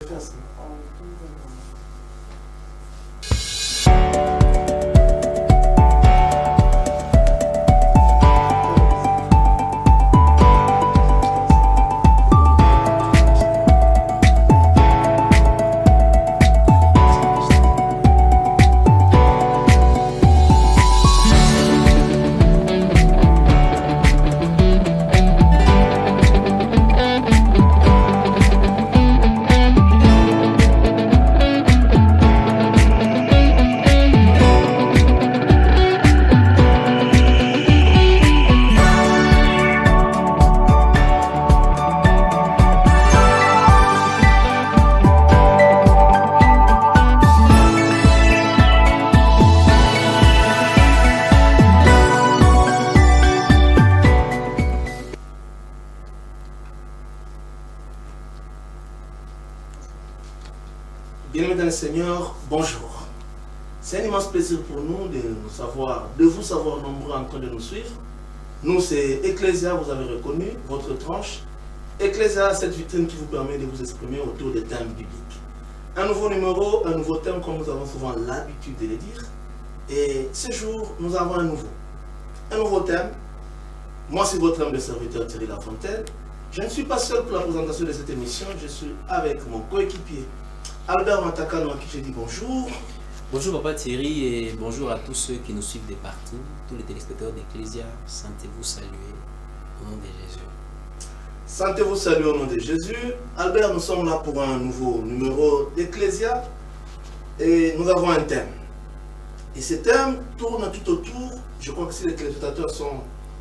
casque. Bien-aimés dans le Seigneur, bonjour. C'est un immense plaisir pour nous de vous savoir nombreux en train de nous suivre. Nous, c'est Ecclésia, vous avez reconnu, votre tranche. Ecclésia, cette vitrine qui vous permet de vous exprimer autour des thèmes bibliques. Un nouveau numéro, un nouveau thème, comme nous avons souvent l'habitude de le dire. Et ce jour, nous avons un nouveau thème. Moi, c'est votre homme de serviteur Thierry Lafontaine. Je ne suis pas seul pour la présentation de cette émission, je suis avec mon coéquipier Albert Matakano, à qui je dis bonjour. Bonjour Papa Thierry et bonjour à tous ceux qui nous suivent de partout, tous les téléspectateurs d'Ecclésia, sentez-vous saluer au nom de Jésus. Sentez-vous saluer au nom de Jésus. Albert, nous sommes là pour un nouveau numéro d'Ecclésia et nous avons un thème. Et ce thème tourne tout autour, je crois que si les téléspectateurs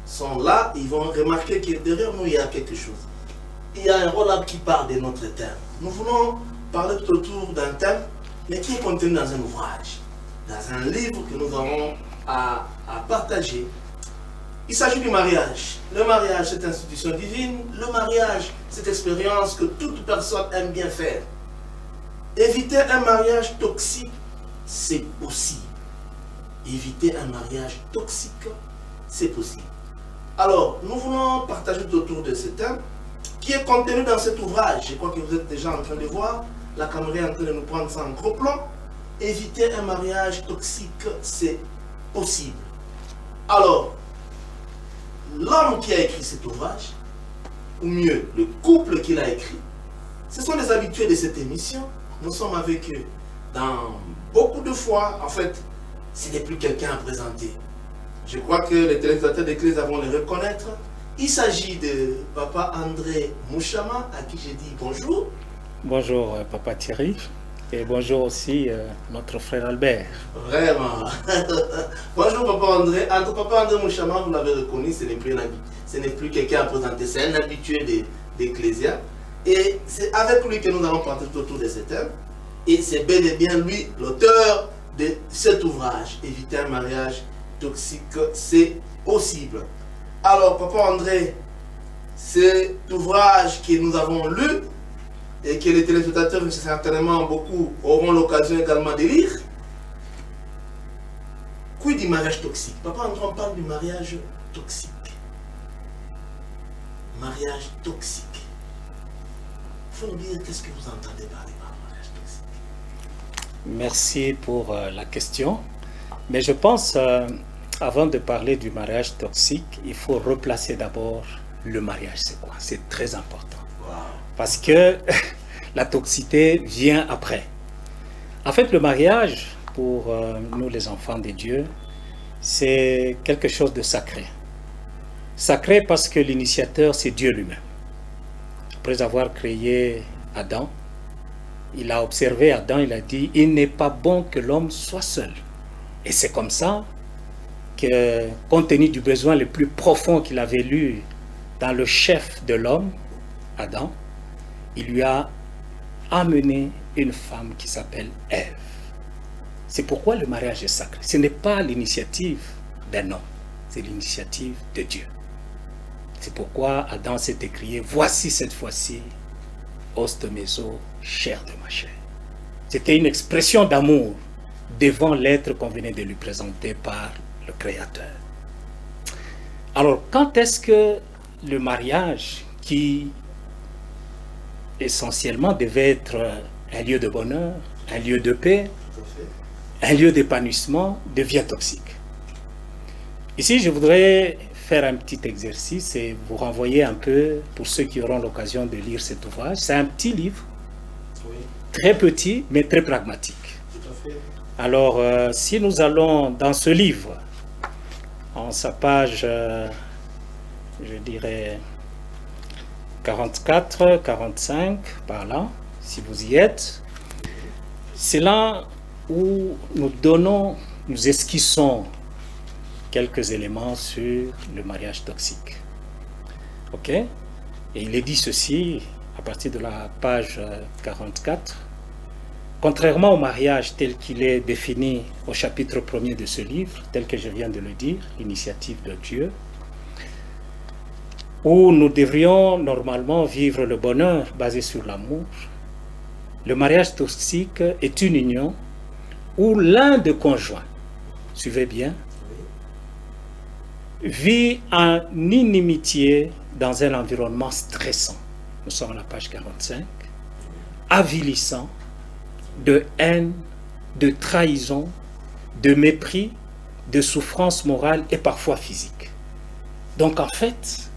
sont là, ils vont remarquer que derrière nous il y a quelque chose. Il y a un roll-up qui parle de notre thème. Nous voulons parler tout autour d'un thème, mais qui est contenu dans un ouvrage, dans un livre que nous avons à partager. Il s'agit du mariage. Le mariage, cette institution divine. Le mariage, cette expérience que toute personne aime bien faire. Éviter un mariage toxique, c'est possible. Éviter un mariage toxique, c'est possible. Alors, nous voulons partager tout autour de ce thème qui est contenu dans cet ouvrage. Je crois que vous êtes déjà en train de voir. La caméra est en train de nous prendre ça en gros plan. Éviter un mariage toxique, c'est possible. Alors, l'homme qui a écrit cet ouvrage, ou mieux, le couple qu'il a écrit, ce sont les habitués de cette émission. Nous sommes avec eux dans beaucoup de fois. En fait, ce n'est plus quelqu'un à présenter. Je crois que les téléspectateurs d'Église vont les reconnaître. Il s'agit de Papa André Mouchama, à qui j'ai dit bonjour. Bonjour Papa Thierry et bonjour aussi notre frère Albert. Vraiment. Bonjour Papa André. Papa André Mouchama, vous l'avez reconnu, ce n'est plus quelqu'un à présenter, c'est un habitué d'Ecclésia. Et c'est avec lui que nous allons partir autour de ce thème. Et c'est bel et bien lui, l'auteur de cet ouvrage. Éviter un mariage toxique, c'est possible. Alors Papa André, cet ouvrage que nous avons lu, et que les téléspectateurs, certainement beaucoup, auront l'occasion également de lire. Quid du mariage toxique? Papa, on parle du mariage toxique. Mariage toxique. Il faut nous dire qu'est-ce que vous entendez par mariage toxique. Merci pour la question. Mais je pense, avant de parler du mariage toxique, il faut replacer d'abord le mariage. C'est quoi? C'est très important. Parce que la toxicité vient après. En fait, le mariage, pour nous les enfants de Dieu, c'est quelque chose de sacré. Sacré parce que l'initiateur, c'est Dieu lui-même. Après avoir créé Adam, il a observé Adam, il a dit, il n'est pas bon que l'homme soit seul. Et c'est comme ça que, compte tenu du besoin le plus profond qu'il avait lu dans le chef de l'homme, Adam, il lui a amené une femme qui s'appelle Ève. C'est pourquoi le mariage est sacré. Ce n'est pas l'initiative d'un homme, c'est l'initiative de Dieu. C'est pourquoi Adam s'est écrié, voici cette fois-ci, os de mes os, chair de ma chair. C'était une expression d'amour devant l'être qu'on venait de lui présenter par le Créateur. Alors, quand est-ce que le mariage qui essentiellement devait être un lieu de bonheur, un lieu de paix, Tout à fait. un lieu d'épanouissement devient toxique. Ici, je voudrais faire un petit exercice et vous renvoyer un peu, pour ceux qui auront l'occasion de lire cet ouvrage. C'est un petit livre, Oui, très petit, mais très pragmatique. tout à fait. Alors, si nous allons dans ce livre, en sa page, je dirais 44, 45, par là, si vous y êtes, c'est là où nous esquissons quelques éléments sur le mariage toxique. Ok? Et il est dit ceci, à partir de la page 44. Contrairement au mariage tel qu'il est défini au chapitre 1er de ce livre, tel que je viens de le dire, l'initiative de Dieu, où nous devrions normalement vivre le bonheur basé sur l'amour, le mariage toxique est une union où l'un des conjoints, suivez bien, vit en inimitié dans un environnement stressant. Nous sommes à la page 45, avilissant, de haine, de trahison, de mépris, de souffrance morale et parfois physique. Donc en fait,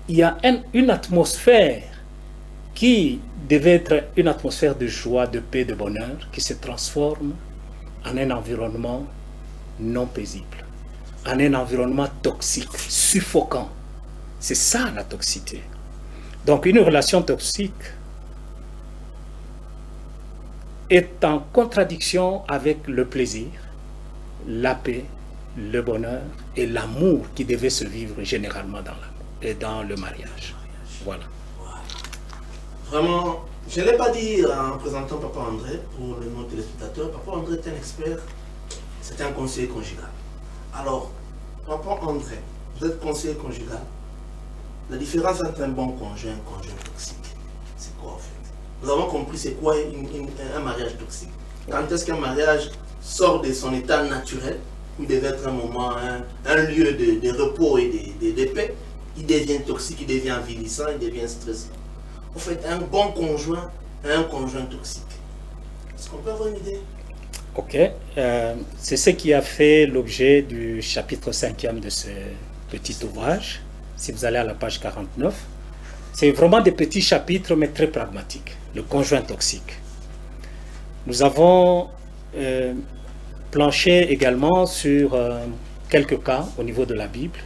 il y a une atmosphère qui devait être une atmosphère de joie, de paix, de bonheur, qui se transforme en un environnement non paisible, en un environnement toxique, suffocant. C'est ça la toxicité. Donc une relation toxique est en contradiction avec le plaisir, la paix, le bonheur et l'amour qui devait se vivre généralement dans le mariage. Voilà. Vraiment, je ne l'ai pas dit en présentant Papa André, pour le nom téléspectateur. Papa André est un expert, c'est un conseiller conjugal. Alors, Papa André, vous êtes conseiller conjugal. La différence entre un bon conjoint et un conjoint toxique, c'est quoi en fait? Nous avons compris c'est quoi un mariage toxique. Quand est-ce qu'un mariage sort de son état naturel, où il devait être un moment, un lieu de repos et de paix, il devient toxique, il devient avilissant, il devient stressant. En fait, un bon conjoint et un conjoint toxique. Est-ce qu'on peut avoir une idée? Ok, c'est ce qui a fait l'objet du chapitre 5e de ce petit ouvrage. Si vous allez à la page 49, c'est vraiment des petits chapitres, mais très pragmatiques. Le conjoint toxique. Nous avons planché également sur quelques cas au niveau de la Bible.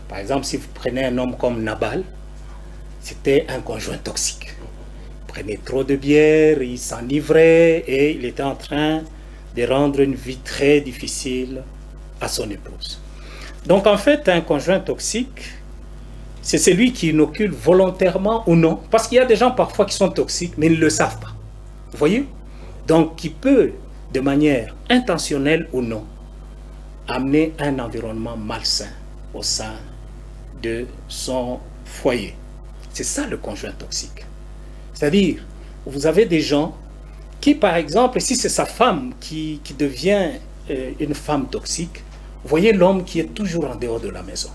Par exemple, si vous prenez un homme comme Nabal, c'était un conjoint toxique. Il prenait trop de bière, il s'enivrait et il était en train de rendre une vie très difficile à son épouse. Donc en fait, un conjoint toxique, c'est celui qui inocule volontairement ou non, parce qu'il y a des gens parfois qui sont toxiques, mais ils ne le savent pas. Vous voyez? Donc qui peut, de manière intentionnelle ou non, amener un environnement malsain au sein de son foyer. C'est ça le conjoint toxique. C'est-à-dire, vous avez des gens qui, par exemple, si c'est sa femme qui devient une femme toxique, vous voyez l'homme qui est toujours en dehors de la maison.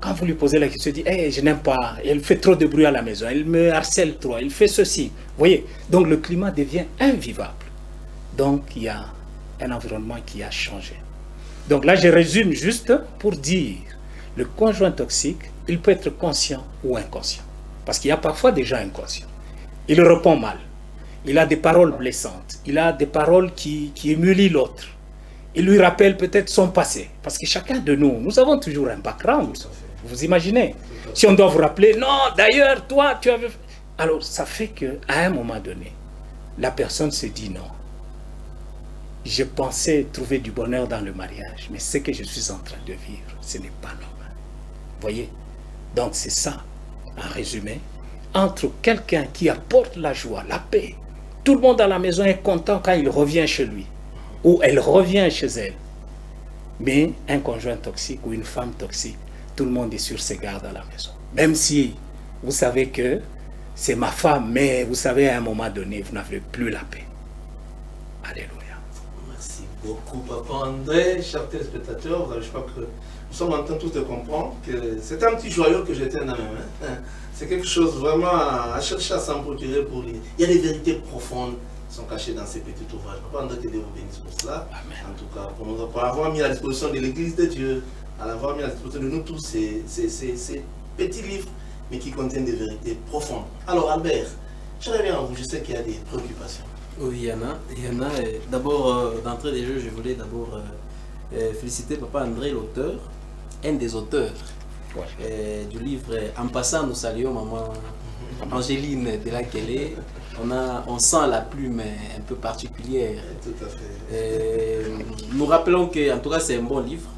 Quand vous lui posez la question, il dit hey, « je n'aime pas, elle fait trop de bruit à la maison, elle me harcèle trop, elle fait ceci. » Vous voyez, donc le climat devient invivable. Donc il y a un environnement qui a changé. Donc là, je résume juste pour dire, le conjoint toxique, il peut être conscient ou inconscient. Parce qu'il y a parfois des gens inconscients. Il répond mal. Il a des paroles blessantes. Il a des paroles qui humilient l'autre. Il lui rappelle peut-être son passé. Parce que chacun de nous, nous avons toujours un background. Vous imaginez? Si on doit vous rappeler, non, d'ailleurs, toi, tu avais... Alors, ça fait qu'à un moment donné, la personne se dit non. Je pensais trouver du bonheur dans le mariage, mais ce que je suis en train de vivre, ce n'est pas normal. Vous voyez? Donc, c'est ça, en résumé, entre quelqu'un qui apporte la joie, la paix. Tout le monde à la maison est content quand il revient chez lui, ou elle revient chez elle. Mais un conjoint toxique ou une femme toxique, tout le monde est sur ses gardes à la maison. Même si vous savez que c'est ma femme, mais vous savez, à un moment donné, vous n'avez plus la paix. Alléluia. Merci beaucoup, Papa André. Chers téléspectateurs, je crois que nous sommes en train tous de comprendre que c'est un petit joyau que j'ai dans ma main. C'est quelque chose vraiment à chercher à s'en procurer pour lire. Il y a des vérités profondes qui sont cachées dans ces petits ouvrages. Papa André, que Dieu vous bénisse pour cela. Amen. En tout cas, pour avoir mis à disposition de l'Église de Dieu, à l'avoir mis à disposition de nous tous, ces petits livres, mais qui contiennent des vérités profondes. Alors Albert, je reviens à vous, je sais qu'il y a des préoccupations. Oui, il y en a. D'abord, d'entrée des jeux, je voulais d'abord féliciter Papa André, l'auteur, un des auteurs du livre. En passant, nous saluons maman Angéline de là qu'elle est. On sent la plume un peu particulière. Tout à fait. Nous rappelons que, en tout cas, c'est un bon livre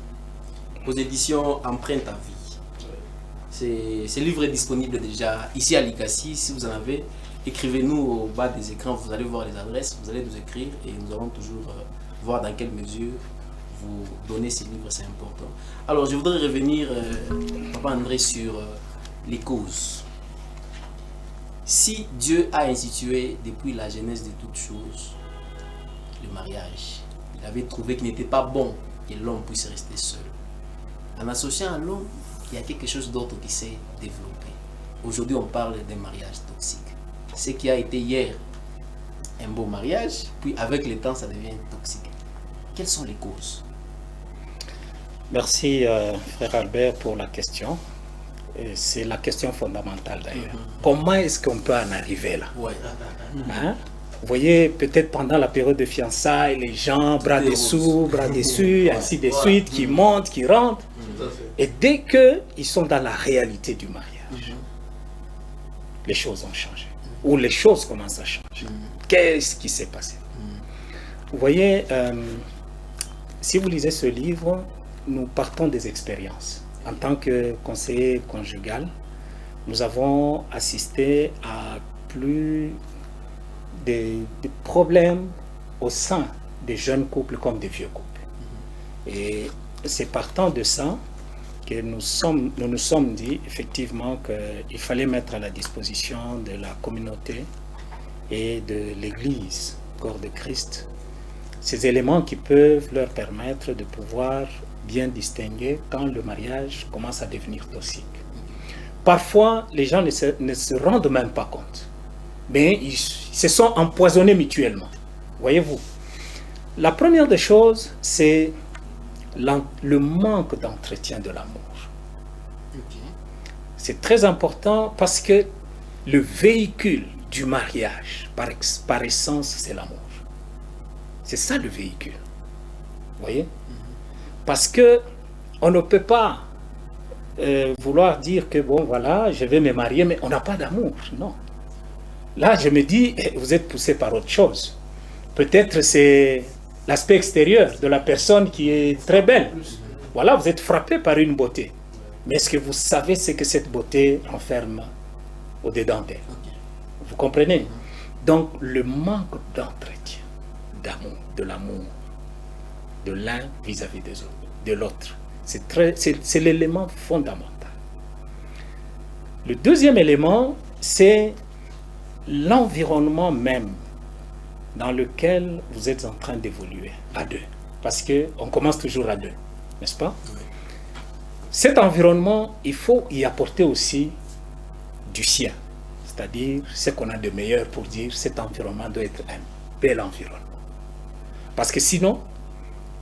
aux éditions Empreinte à vie. Ce livre est disponible déjà ici à l'ICACI. Si vous en avez, écrivez-nous au bas des écrans, vous allez voir les adresses, vous allez nous écrire et nous allons toujours voir dans quelle mesure vous donnez ces livres, c'est important. Alors, je voudrais revenir, Papa André, sur les causes. Si Dieu a institué depuis la genèse de toutes choses le mariage, il avait trouvé qu'il n'était pas bon que l'homme puisse rester seul. En associant à l'homme, il y a quelque chose d'autre qui s'est développé. Aujourd'hui, on parle d'un mariage toxique. Ce qui a été hier un beau mariage, puis avec le temps, ça devient toxique. Quelles sont les causes? Merci, frère Albert, pour la question. C'est la question fondamentale d'ailleurs. Comment est-ce qu'on peut en arriver là? Hein? Vous voyez, peut-être pendant la période de fiançailles, les gens, bras dessous, bras dessus, ainsi de suite, qui montent, qui rentrent. Et dès qu'ils sont dans la réalité du mariage, les choses ont changé. Ou les choses commencent à changer. Qu'est-ce qui s'est passé? Vous voyez, si vous lisez ce livre, nous partons des expériences. En tant que conseiller conjugal, nous avons assisté à plus de problèmes au sein des jeunes couples comme des vieux couples. Et c'est partant de ça que nous nous sommes dit effectivement qu'il fallait mettre à la disposition de la communauté et de l'Église, corps de Christ, ces éléments qui peuvent leur permettre de pouvoir bien distinguer quand le mariage commence à devenir toxique. Parfois, les gens ne se rendent même pas compte, mais ils se sont empoisonnés mutuellement. Voyez-vous, la première des choses, c'est le manque d'entretien de l'amour. C'est très important parce que le véhicule du mariage, par essence, c'est l'amour. C'est ça le véhicule. Vous voyez? Parce que on ne peut pas vouloir dire que bon voilà, je vais me marier, mais on n'a pas d'amour. Non. Là, je me dis, vous êtes poussé par autre chose. Peut-être c'est l'aspect extérieur de la personne qui est très belle. Voilà, vous êtes frappé par une beauté. Mais est-ce que vous savez ce que cette beauté renferme au-dedans d'elle? Vous comprenez? Donc, le manque d'entretien, d'amour, de l'amour, de l'un vis-à-vis des autres, de l'autre, c'est l'élément fondamental. Le deuxième élément, c'est l'environnement même dans lequel vous êtes en train d'évoluer à deux. Parce qu'on commence toujours à deux, n'est-ce pas? Oui. Cet environnement, il faut y apporter aussi du sien. C'est-à-dire ce qu'on a de meilleur pour dire cet environnement doit être un bel environnement. Parce que sinon,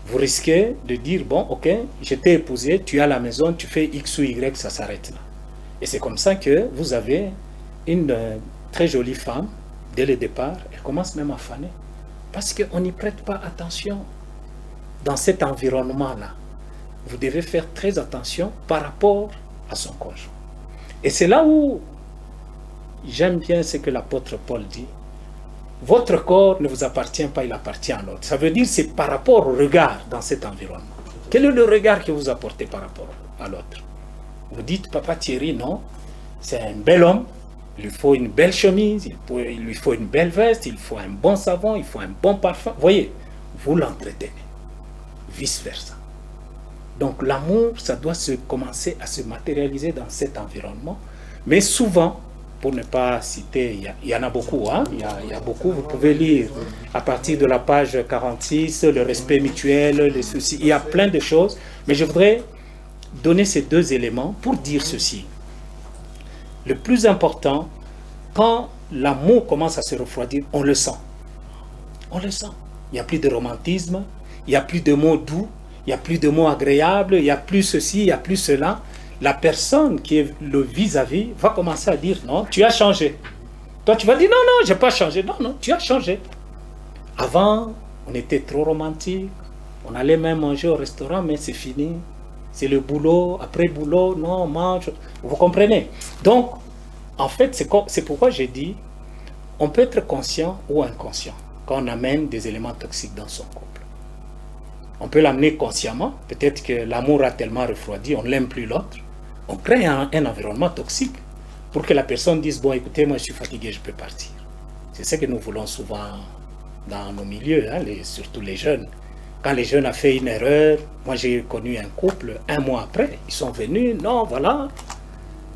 vous risquez de dire, bon, ok, je t'ai épousé, tu es à la maison, tu fais X ou Y, ça s'arrête là. Et c'est comme ça que vous avez une très jolie femme, dès le départ, elle commence même à faner. Parce qu'on n'y prête pas attention. Dans cet environnement-là, vous devez faire très attention par rapport à son conjoint. Et c'est là où j'aime bien ce que l'apôtre Paul dit. Votre corps ne vous appartient pas, il appartient à l'autre. Ça veut dire c'est par rapport au regard dans cet environnement. Quel est le regard que vous apportez par rapport à l'autre? Vous dites, Papa Thierry, non, c'est un bel homme, il lui faut une belle chemise, il lui faut une belle veste, il faut un bon savon, il faut un bon parfum. Voyez, vous l'entretenez. Vice-versa. Donc l'amour, ça doit commencer à se matérialiser dans cet environnement. Mais souvent, pour ne pas citer, il y en a beaucoup, hein? Il y a beaucoup, vous pouvez lire à partir de la page 46, le respect mutuel, les soucis, il y a plein de choses. Mais je voudrais donner ces deux éléments pour dire ceci. Le plus important, quand l'amour commence à se refroidir, on le sent. On le sent. Il n'y a plus de romantisme, il n'y a plus de mots doux, il n'y a plus de mots agréables, il n'y a plus ceci, il n'y a plus cela. La personne qui est le vis-à-vis va commencer à dire non, tu as changé. Toi, tu vas dire non, non, je n'ai pas changé. Non, non, tu as changé. Avant, on était trop romantique. On allait même manger au restaurant, mais c'est fini. C'est le boulot. Après boulot, non, on mange. Vous comprenez? Donc, en fait, c'est pourquoi j'ai dit on peut être conscient ou inconscient quand on amène des éléments toxiques dans son couple. On peut l'amener consciemment. Peut-être que l'amour a tellement refroidi, on ne l'aime plus l'autre. On crée un environnement toxique pour que la personne dise, bon, écoutez, moi je suis fatigué, je peux partir. C'est ce que nous voulons souvent dans nos milieux, hein, surtout les jeunes. Quand les jeunes ont fait une erreur, moi j'ai connu un couple, 1 mois après, ils sont venus, non, voilà.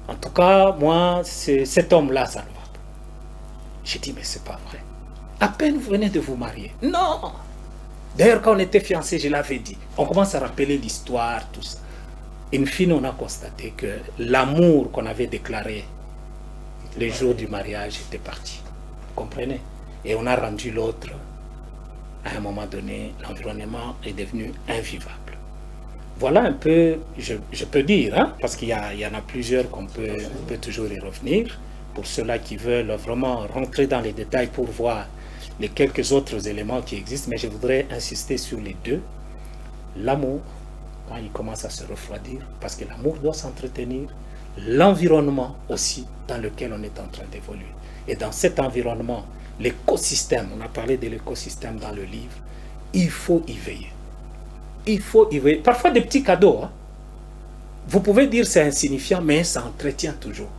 En tout cas, moi, cet homme-là, ça ne va pas. J'ai dit, mais c'est pas vrai. À peine vous venez de vous marier. Non! D'ailleurs, quand on était fiancés, je l'avais dit. On commence à rappeler l'histoire, tout ça. In fine, on a constaté que l'amour qu'on avait déclaré les jours du mariage était parti. Vous comprenez? Et on a rendu l'autre. À un moment donné, l'environnement est devenu invivable. Voilà un peu, je peux dire, hein, parce qu'il y en a plusieurs qu'on peut toujours y revenir. Pour ceux-là qui veulent vraiment rentrer dans les détails pour voir les quelques autres éléments qui existent, mais je voudrais insister sur les deux. L'amour, quand il commence à se refroidir, parce que l'amour doit s'entretenir, l'environnement aussi dans lequel on est en train d'évoluer. Et dans cet environnement, l'écosystème, on a parlé de l'écosystème dans le livre, il faut y veiller. Il faut y veiller. Parfois des petits cadeaux, hein. Vous pouvez dire c'est insignifiant, mais ça entretient toujours.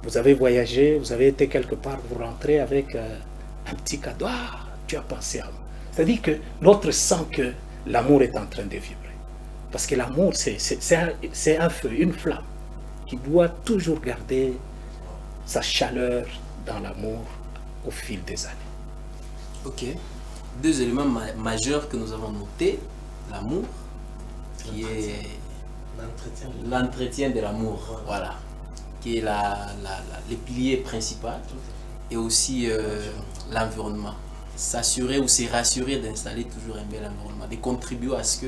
Vous avez voyagé, vous avez été quelque part, vous rentrez avec un petit cadeau, ah, tu as pensé à moi. C'est-à-dire que l'autre sent que l'amour est en train de vibrer. Parce que l'amour, c'est un feu, une flamme, qui doit toujours garder sa chaleur dans l'amour au fil des années. Ok. 2 éléments majeurs que nous avons notés. L'amour, qui est l'entretien de l'amour, voilà, qui est les piliers principaux, et aussi l'environnement. S'assurer ou se rassurer d'installer toujours un bel environnement, de contribuer à ce que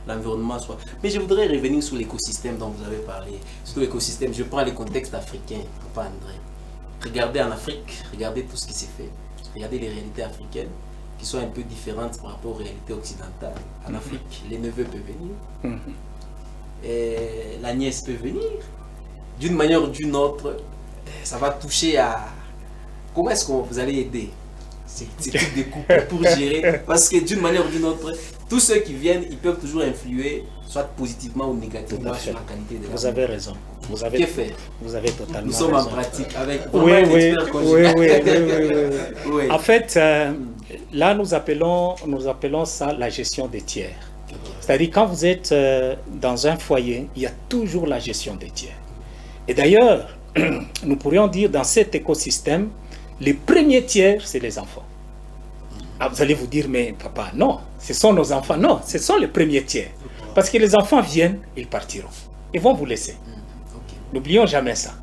l'environnement soit... Mais je voudrais revenir sur l'écosystème dont vous avez parlé. Sur l'écosystème, je prends le contexte africain, Papa André. Regardez en Afrique, regardez tout ce qui s'est fait. Regardez les réalités africaines qui sont un peu différentes par rapport aux réalités occidentales. En Afrique, les neveux peuvent venir, et la nièce peut venir. D'une manière ou d'une autre, ça va toucher à... Comment est-ce que vous allez aider ces types de couples pour gérer? Parce que d'une manière ou d'une autre, tous ceux qui viennent, ils peuvent toujours influer, soit positivement ou négativement, sur la qualité de la vie. Vous avez raison. Vous avez totalement raison. Nous sommes en pratique avec oui. Oui. En fait, là, nous appelons ça la gestion des tiers. C'est-à-dire, quand vous êtes dans un foyer, il y a toujours la gestion des tiers. Et d'ailleurs, nous pourrions dire, dans cet écosystème, les premiers tiers, c'est les enfants. Ah, vous allez vous dire, mais papa, non, ce sont nos enfants. Non, ce sont les premiers tiers. Parce que les enfants viennent, ils partiront. Ils vont vous laisser. N'oublions jamais ça.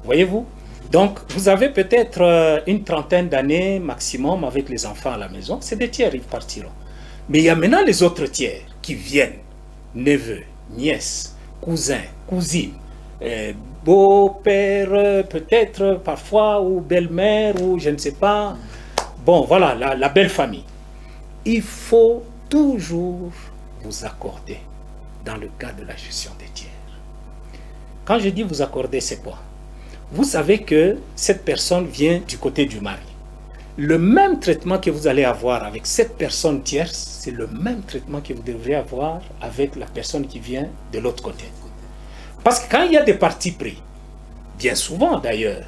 Voyez-vous? Donc, vous avez peut-être une trentaine d'années maximum avec les enfants à la maison. C'est des tiers, ils partiront. Mais il y a maintenant les autres tiers qui viennent. Neveux, nièces, cousins, cousines, beau-père, peut-être parfois, ou belle-mère, ou je ne sais pas. Bon, voilà, la belle famille. Il faut toujours vous accorder dans le cadre de la gestion des tiers. Quand je dis vous accorder, c'est quoi? Vous savez que cette personne vient du côté du mari. Le même traitement que vous allez avoir avec cette personne tierce, c'est le même traitement que vous devriez avoir avec la personne qui vient de l'autre côté. Parce que quand il y a des partis pris, bien souvent d'ailleurs,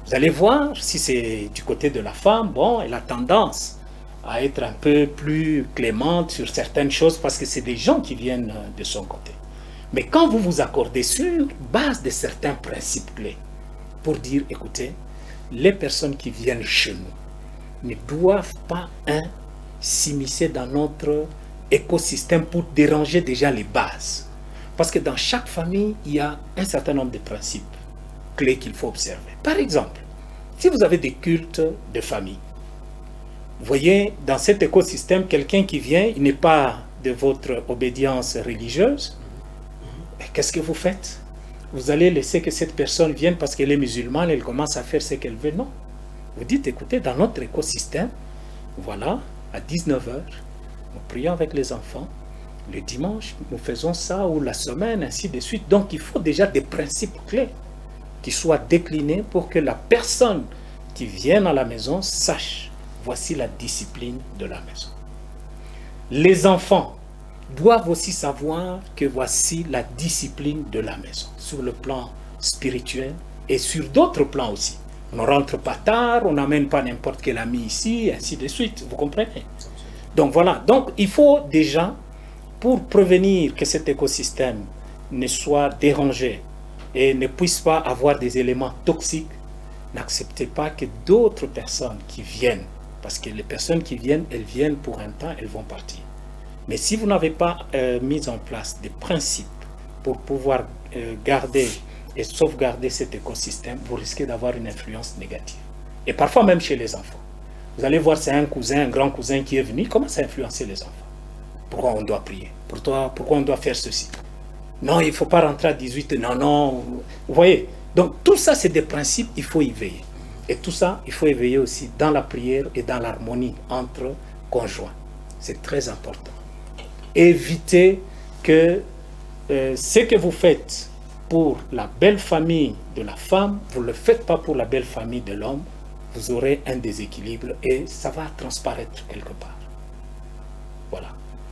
vous allez voir si c'est du côté de la femme, bon, elle a tendance à être un peu plus clémente sur certaines choses parce que c'est des gens qui viennent de son côté. Mais quand vous vous accordez sur base de certains principes clés pour dire, écoutez, les personnes qui viennent chez nous ne doivent pas s'immiscer dans notre écosystème pour déranger déjà les bases. Parce que dans chaque famille, il y a un certain nombre de principes clés qu'il faut observer. Par exemple, si vous avez des cultes de famille, vous voyez, dans cet écosystème, quelqu'un qui vient, il n'est pas de votre obédience religieuse, qu'est-ce que vous faites? Vous allez laisser que cette personne vienne parce qu'elle est musulmane, elle commence à faire ce qu'elle veut? Non. Vous dites, écoutez, dans notre écosystème, voilà, à 19 h, nous prions avec les enfants. Le dimanche, nous faisons ça, ou la semaine, ainsi de suite. Donc, il faut déjà des principes clés qui soient déclinés pour que la personne qui vient à la maison sache, voici la discipline de la maison. Les enfants doivent aussi savoir que voici la discipline de la maison, sur le plan spirituel et sur d'autres plans aussi. On ne rentre pas tard, on n'amène pas n'importe quel ami ici, ainsi de suite. Vous comprenez? Donc voilà, donc il faut déjà, pour prévenir que cet écosystème ne soit dérangé et ne puisse pas avoir des éléments toxiques, n'acceptez pas que d'autres personnes qui viennent, parce que les personnes qui viennent, elles viennent pour un temps, elles vont partir. Mais si vous n'avez pas mis en place des principes pour pouvoir garder et sauvegarder cet écosystème, vous risquez d'avoir une influence négative. Et parfois même chez les enfants. Vous allez voir, c'est un cousin, un grand cousin qui est venu, il commence à influencer les enfants. Pourquoi on doit prier? Pourquoi on doit faire ceci? Non, il ne faut pas rentrer à 18, non. Vous voyez? Donc tout ça, c'est des principes, il faut y veiller. Et tout ça, il faut y veiller aussi dans la prière et dans l'harmonie entre conjoints. C'est très important. Évitez que ce que vous faites pour la belle famille de la femme, vous ne le faites pas pour la belle famille de l'homme, vous aurez un déséquilibre et ça va transparaître quelque part. Voilà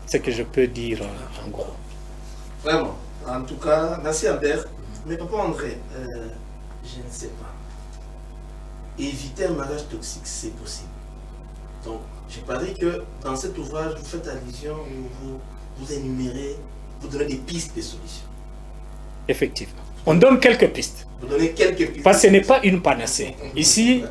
ce que je peux dire en gros. Vraiment. En tout cas, merci Albert. Mais papa André, je ne sais pas. Éviter un mariage toxique, c'est possible. Donc, j'ai parie que dans cet ouvrage, vous faites allusion, vous énumérez, vous donnez des pistes de solutions. Effectivement. On donne quelques pistes. Vous donnez quelques pistes. Parce que ce n'est pas une panacée. Ici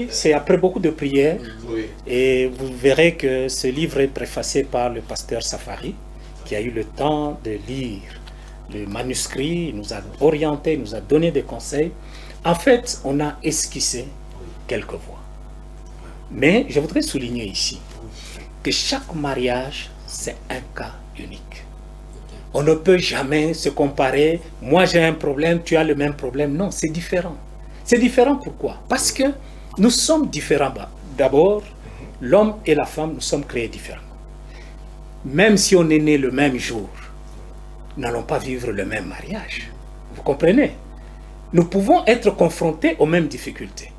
c'est après beaucoup de prières. Oui. Et vous verrez que ce livre est préfacé par le pasteur Safari, qui a eu le temps de lire le manuscrit, il nous a orienté, il nous a donné des conseils. En fait, on a esquissé quelques voies. Mais je voudrais souligner ici que chaque mariage, c'est un cas unique. On ne peut jamais se comparer. Moi, j'ai un problème, tu as le même problème. Non, c'est différent. C'est différent pourquoi? Parce que nous sommes différents. D'abord, l'homme et la femme, nous sommes créés différemment. Même si on est né le même jour, nous n'allons pas vivre le même mariage. Vous comprenez? Nous pouvons être confrontés aux mêmes difficultés.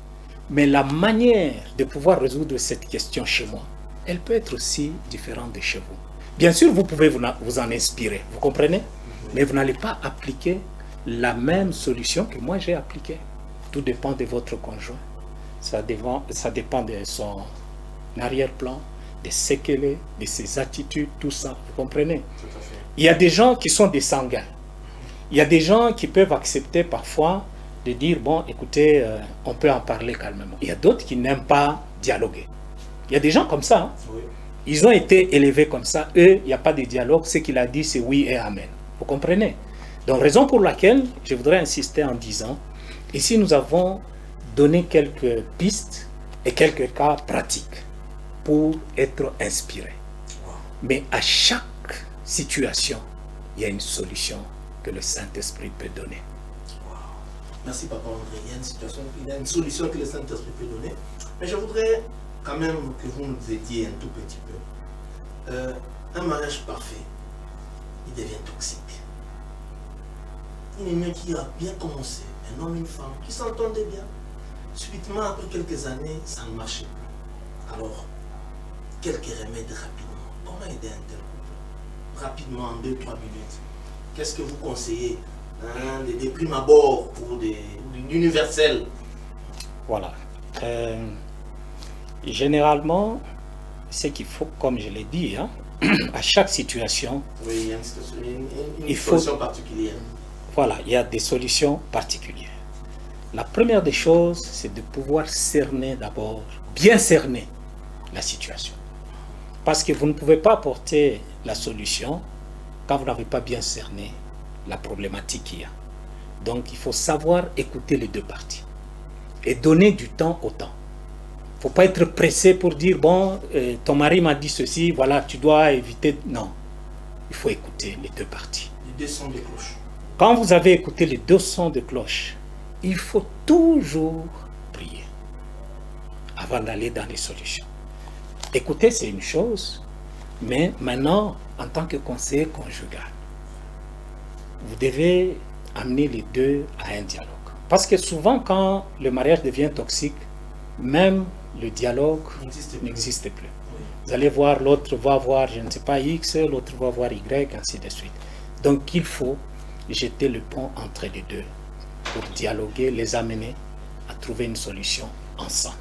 Mais la manière de pouvoir résoudre cette question chez moi, elle peut être aussi différente de chez vous. Bien sûr, vous pouvez vous en inspirer, vous comprenez? Mais vous n'allez pas appliquer la même solution que moi j'ai appliquée. Tout dépend de votre conjoint. Ça dépend de son arrière-plan, de ce qu'elle est, de ses attitudes, tout ça, vous comprenez? Il y a des gens qui sont des sanguins. Il y a des gens qui peuvent accepter parfois de dire, bon, écoutez, on peut en parler calmement. Il y a d'autres qui n'aiment pas dialoguer. Il y a des gens comme ça. Hein? Oui. Ils ont été élevés comme ça. Eux, il n'y a pas de dialogue. Ce qu'il a dit, c'est oui et amen. Vous comprenez? Donc, raison pour laquelle je voudrais insister en disant, ici, nous avons donné quelques pistes et quelques cas pratiques pour être inspirés. Mais à chaque situation, il y a une solution que le Saint-Esprit peut donner. Merci Papa André. Il y a une solution que le Saint-Esprit peut donner. Mais je voudrais quand même que vous nous aidiez un tout petit peu. Un mariage parfait, il devient toxique. Il est mieux qui a bien commencé, un homme et une femme qui s'entendaient bien. Subitement, après quelques années, ça ne marchait plus. Alors, quelques remèdes rapidement. Comment aider un tel couple? Rapidement, en 2-3 minutes. Qu'est-ce que vous conseillez? Des primes à bord ou d'universel? Voilà. Généralement, ce qu'il faut, comme je l'ai dit, hein, à chaque situation, oui, il y a une solution particulière. Voilà, il y a des solutions particulières. La première des choses, c'est de pouvoir cerner d'abord, bien cerner la situation. Parce que vous ne pouvez pas apporter la solution quand vous n'avez pas bien cerné la problématique qu'il y a. Donc il faut savoir écouter les deux parties et donner du temps au temps. Il ne faut pas être pressé pour dire, bon, ton mari m'a dit ceci, voilà, tu dois éviter. Non, il faut écouter les deux parties. Les deux sons de cloche. Quand vous avez écouté les deux sons de cloche, il faut toujours prier avant d'aller dans les solutions. Écouter, c'est une chose, mais maintenant, en tant que conseiller conjugal, vous devez amener les deux à un dialogue. Parce que souvent, quand le mariage devient toxique, même le dialogue n'existe plus. Oui. Vous allez voir, l'autre va voir, je ne sais pas, X, l'autre va voir Y, ainsi de suite. Donc, il faut jeter le pont entre les deux pour dialoguer, les amener à trouver une solution ensemble.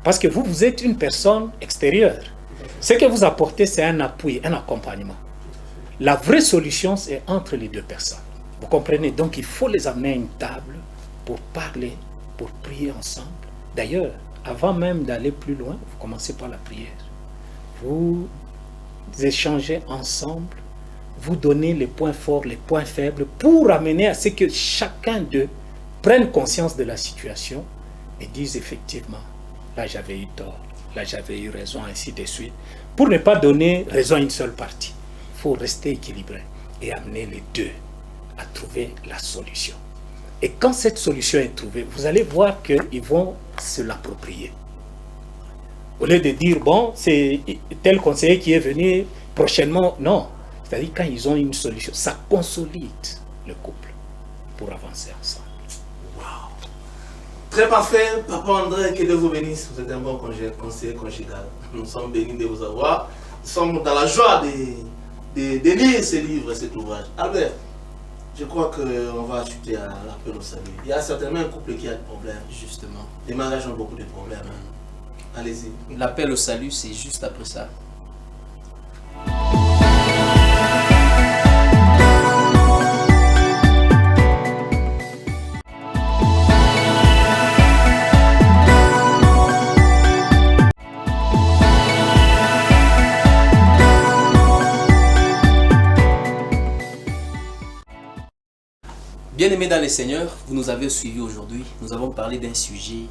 Parce que vous, vous êtes une personne extérieure. Ce que vous apportez, c'est un appui, un accompagnement. La vraie solution, c'est entre les deux personnes. Vous comprenez? Donc, il faut les amener à une table pour parler, pour prier ensemble. D'ailleurs, avant même d'aller plus loin, vous commencez par la prière. Vous échangez ensemble, vous donnez les points forts, les points faibles, pour amener à ce que chacun d'eux prenne conscience de la situation et dise effectivement, là j'avais eu tort, là j'avais eu raison, ainsi de suite, pour ne pas donner raison à une seule partie. Il faut rester équilibré et amener les deux à trouver la solution. Et quand cette solution est trouvée, vous allez voir qu'ils vont se l'approprier. Au lieu de dire, bon, c'est tel conseiller qui est venu prochainement, non. C'est-à-dire quand ils ont une solution, ça consolide le couple pour avancer ensemble. Wow. Très parfait, Papa André, que Dieu vous bénisse. Vous êtes un bon conseiller conjugal. Nous sommes bénis de vous avoir. Nous sommes dans la joie de lire ce livre, cet ouvrage. Albert, je crois qu'on va ajouter à l'appel au salut. Il y a certainement un couple qui a des problèmes. Justement. Les mariages ont beaucoup de problèmes. Allez-y. L'appel au salut, c'est juste après ça. Bien-aimés dans les Seigneurs, vous nous avez suivis aujourd'hui. Nous avons parlé d'un sujet,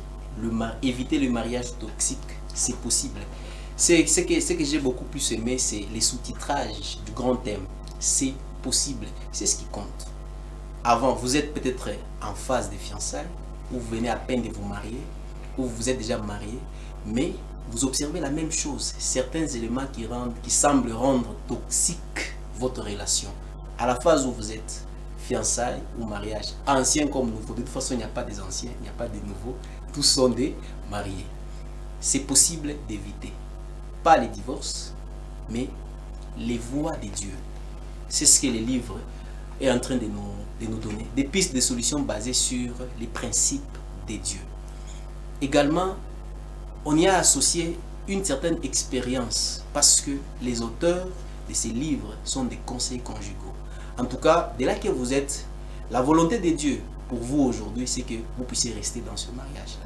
éviter le mariage toxique, c'est possible. Ce que j'ai beaucoup plus aimé, c'est les sous-titrages du grand thème. C'est possible, c'est ce qui compte. Avant, vous êtes peut-être en phase de fiançailles, ou vous venez à peine de vous marier, ou vous êtes déjà marié, mais vous observez la même chose. Certains éléments qui semblent rendre toxique votre relation. À la phase où vous êtes, fiançailles ou mariage, anciens comme nouveaux. De toute façon, il n'y a pas des anciens, il n'y a pas des nouveaux. Tous sont des mariés. C'est possible d'éviter. Pas les divorces, mais les voies de Dieu. C'est ce que le livre est en train de nous donner. Des pistes de solutions basées sur les principes de Dieu. Également, on y a associé une certaine expérience parce que les auteurs de ces livres sont des conseils conjugaux. En tout cas, dès là que vous êtes, la volonté de Dieu pour vous aujourd'hui, c'est que vous puissiez rester dans ce mariage-là.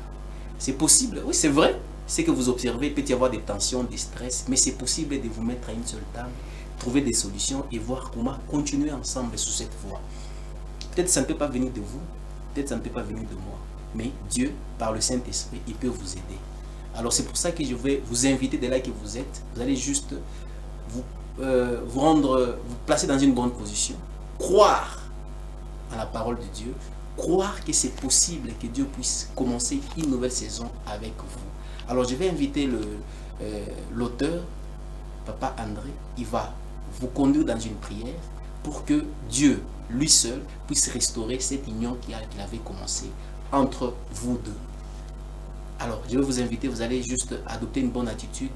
C'est possible, oui, c'est vrai. C'est que vous observez, il peut y avoir des tensions, des stress, mais c'est possible de vous mettre à une seule table, trouver des solutions et voir comment continuer ensemble sur cette voie. Peut-être ça ne peut pas venir de vous, peut-être ça ne peut pas venir de moi, mais Dieu, par le Saint-Esprit, il peut vous aider. Alors c'est pour ça que je vais vous inviter dès là que vous êtes, vous allez juste vous placer dans une bonne position, croire à la parole de Dieu, croire que c'est possible que Dieu puisse commencer une nouvelle saison avec vous. Alors je vais inviter l'auteur, Papa André, il va vous conduire dans une prière pour que Dieu, lui seul, puisse restaurer cette union qu'il avait commencé entre vous deux. Alors je vais vous inviter, vous allez juste adopter une bonne attitude.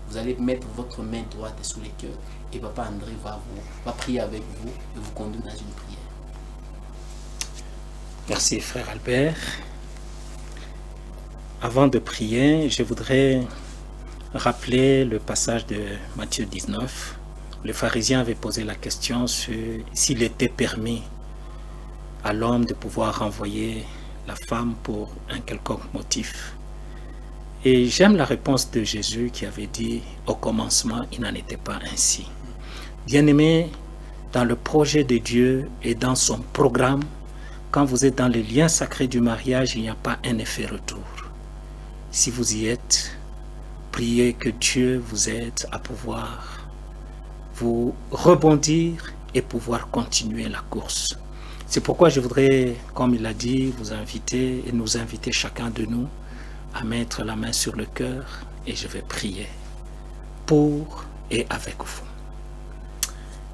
Vous allez mettre votre main droite sous les cœurs et Papa André va prier avec vous et vous conduire dans une prière. Merci frère Albert. Avant de prier, je voudrais rappeler le passage de Matthieu 19. Le pharisien avait posé la question sur s'il était permis à l'homme de pouvoir renvoyer la femme pour un quelconque motif. Et j'aime la réponse de Jésus qui avait dit au commencement, il n'en était pas ainsi. Bien-aimés, dans le projet de Dieu et dans son programme, quand vous êtes dans les liens sacrés du mariage, il n'y a pas un effet retour. Si vous y êtes, priez que Dieu vous aide à pouvoir vous rebondir et pouvoir continuer la course. C'est pourquoi je voudrais, comme il a dit, vous inviter et nous inviter chacun de nous à mettre la main sur le cœur et je vais prier pour et avec vous.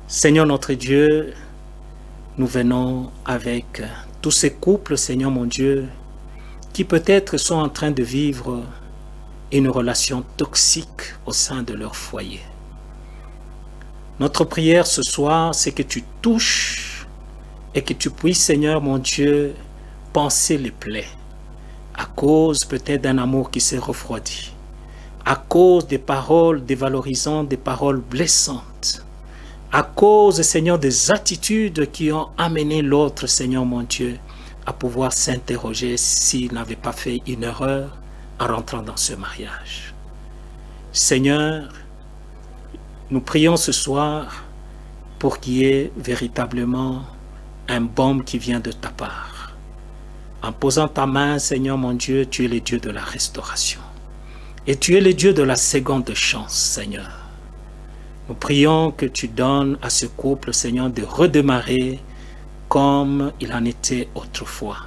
Seigneur notre Dieu, nous venons avec tous ces couples, Seigneur mon Dieu, qui peut-être sont en train de vivre une relation toxique au sein de leur foyer. Notre prière ce soir, c'est que tu touches et que tu puisses, Seigneur mon Dieu, panser les plaies, à cause peut-être d'un amour qui s'est refroidi, à cause des paroles dévalorisantes, des paroles blessantes, à cause, Seigneur, des attitudes qui ont amené l'autre, Seigneur mon Dieu, à pouvoir s'interroger s'il n'avait pas fait une erreur en rentrant dans ce mariage. Seigneur, nous prions ce soir pour qu'il y ait véritablement un baume qui vient de ta part. En posant ta main, Seigneur mon Dieu, tu es le Dieu de la restauration. Et tu es le Dieu de la seconde chance, Seigneur. Nous prions que tu donnes à ce couple, Seigneur, de redémarrer comme il en était autrefois.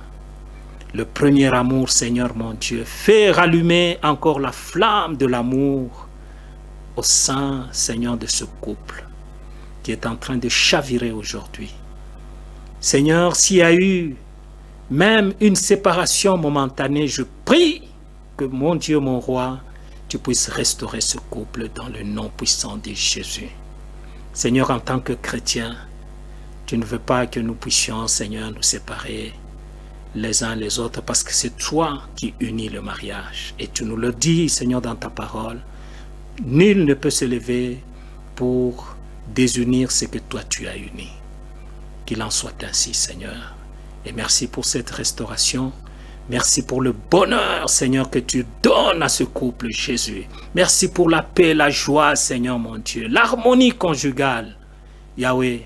Le premier amour, Seigneur mon Dieu, fais rallumer encore la flamme de l'amour au sein, Seigneur, de ce couple qui est en train de chavirer aujourd'hui. Seigneur, s'il y a eu même une séparation momentanée, je prie que mon Dieu, mon roi, tu puisses restaurer ce couple dans le nom puissant de Jésus. Seigneur, en tant que chrétien, tu ne veux pas que nous puissions, Seigneur, nous séparer les uns les autres parce que c'est toi qui unis le mariage. Et tu nous le dis, Seigneur, dans ta parole. Nul ne peut se lever pour désunir ce que toi tu as uni. Qu'il en soit ainsi, Seigneur. Et merci pour cette restauration. Merci pour le bonheur, Seigneur, que tu donnes à ce couple, Jésus. Merci pour la paix, la joie, Seigneur, mon Dieu. L'harmonie conjugale. Yahweh,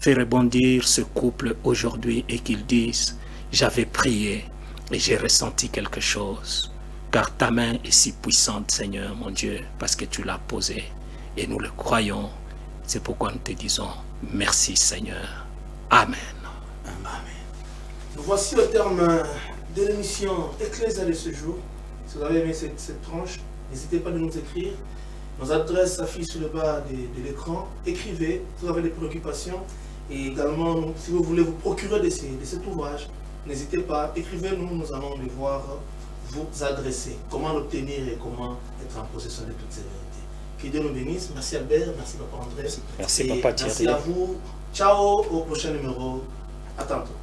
fais rebondir ce couple aujourd'hui et qu'ils disent, j'avais prié et j'ai ressenti quelque chose. Car ta main est si puissante, Seigneur, mon Dieu, parce que tu l'as posée. Et nous le croyons. C'est pourquoi nous te disons, merci, Seigneur. Amen. Amen. Nous voici au terme de l'émission Ecclésia de ce jour. Si vous avez aimé cette tranche, n'hésitez pas à nous écrire. Nos adresses s'affichent sur le bas de l'écran. Écrivez si vous avez des préoccupations. Et également, si vous voulez vous procurer de cet ouvrage, n'hésitez pas, écrivez-nous, nous allons devoir vous adresser. Comment l'obtenir et comment être en possession de toutes ces vérités. Que Dieu nous bénisse. Merci Albert, merci Papa André. Merci Papa Thierry. Merci à vous. Ciao, au prochain numéro. À tantôt.